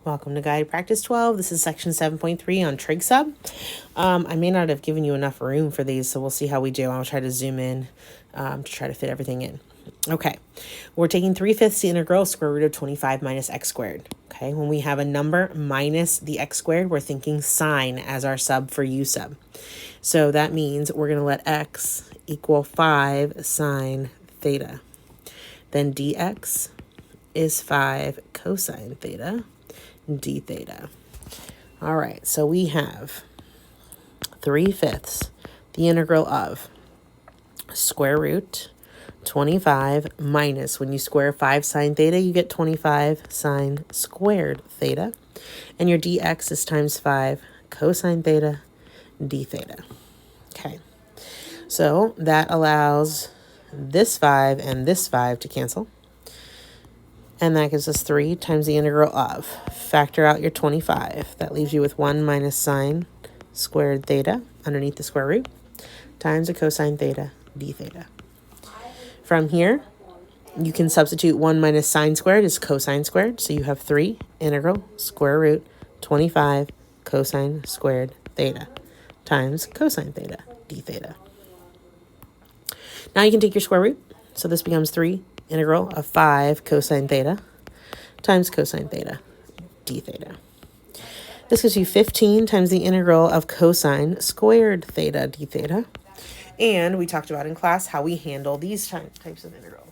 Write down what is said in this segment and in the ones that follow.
Welcome to Guide Practice 12. This is section 7.3 on trig sub. I may not have given you enough room for these, so we'll see how we do. I'll try to zoom in to try to fit everything in. Okay, we're taking 3/5 the integral square root of 25 minus x squared. Okay, when we have a number minus the x squared, we're thinking sine as our sub for u sub. So that means we're going to let x equal 5 sine theta. Then dx is 5 cosine theta d theta. All right, so we have 3/5 the integral of square root 25 minus, when you square 5 sine theta, you get 25 sine squared theta. And your dx is times 5 cosine theta d theta. Okay, so that allows this 5 and this 5 to cancel. And that gives us 3 times the integral of. Factor out your 25. That leaves you with 1 minus sine squared theta underneath the square root times a cosine theta d theta. From here, you can substitute 1 minus sine squared is cosine squared. So you have 3 integral square root 25 cosine squared theta times cosine theta d theta. Now you can take your square root. So this becomes 3 integral of 5 cosine theta times cosine theta d theta. This gives you 15 times the integral of cosine squared theta d theta. And we talked about in class how we handle these types of integrals.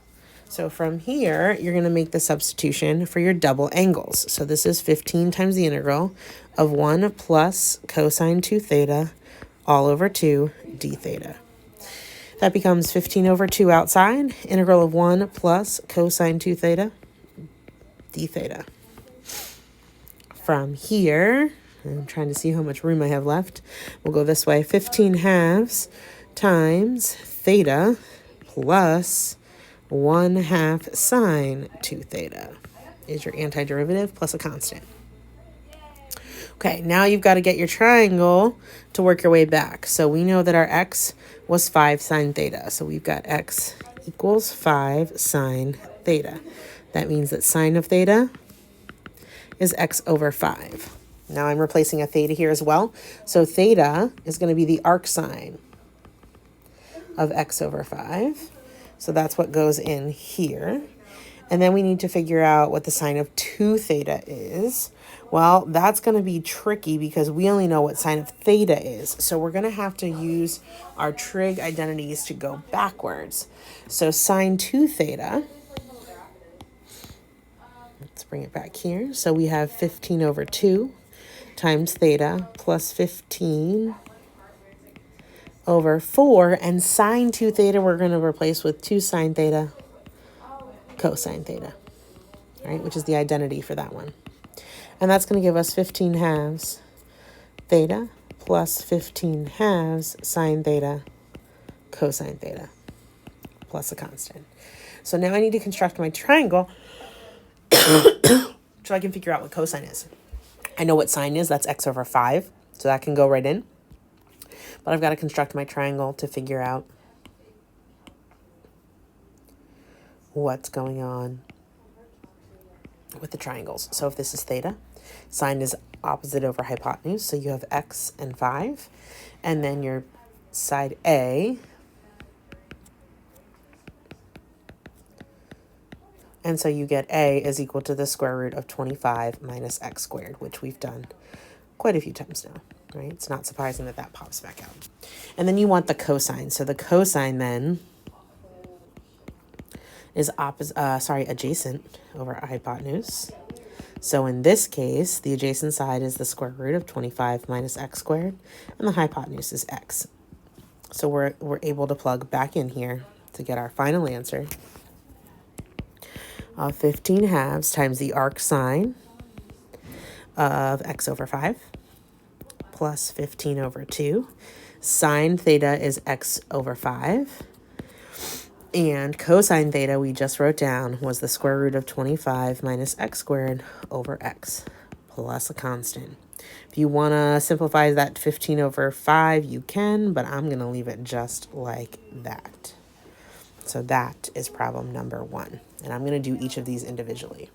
So from here, you're going to make the substitution for your double angles. So this is 15 times the integral of 1 plus cosine 2 theta all over 2 d theta. That becomes 15 over 2 outside, integral of 1 plus cosine 2 theta d theta. From here, I'm trying to see how much room I have left. We'll go this way. 15 halves times theta plus 1/2 sine 2 theta is your antiderivative plus a constant. Okay, now you've got to get your triangle to work your way back. So we know that our x was 5 sine theta. So we've got x equals 5 sine theta. That means that sine of theta is x over 5. Now I'm replacing a theta here as well. So theta is going to be the arcsine of x over 5. So that's what goes in here. And then we need to figure out what the sine of 2 theta is. Well, that's going to be tricky because we only know what sine of theta is. So we're going to have to use our trig identities to go backwards. So sine 2 theta, let's bring it back here. So we have 15 over 2 times theta plus 15 over 4. And sine 2 theta we're going to replace with 2 sine theta cosine theta, right? Which is the identity for that one. And that's going to give us 15 halves theta plus 15 halves sine theta cosine theta plus a constant. So now I need to construct my triangle so I can figure out what cosine is. I know what sine is. That's x over 5. So that can go right in. But I've got to construct my triangle to figure out what's going on with the triangles. So if this is theta, sine is opposite over hypotenuse. So you have x and 5. And then your side A, and so you get A is equal to the square root of 25 minus x squared, which we've done quite a few times now, right? It's not surprising that that pops back out. And then you want the cosine. So the cosine then is adjacent over hypotenuse. So in this case, the adjacent side is the square root of 25 minus x squared, and the hypotenuse is x. So we're able to plug back in here to get our final answer of 15 halves times the arcsine of x over 5 plus 15 over 2. Sine theta is x over 5. And cosine theta, we just wrote down, was the square root of 25 minus x squared over x plus a constant. If you want to simplify that 15 over 5, you can, but I'm going to leave it just like that. So that is problem number 1. And I'm going to do each of these individually.